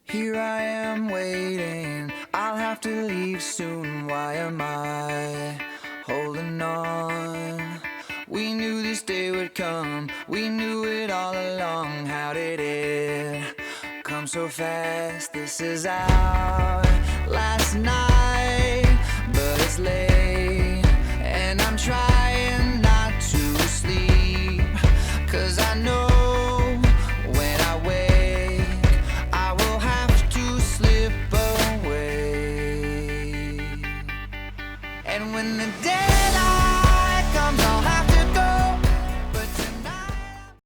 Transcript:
Here I am waiting, I'll have to leave soon. Why am I holding on? We knew this day would come, we knew it all along. How did it come so fast? This is our last night.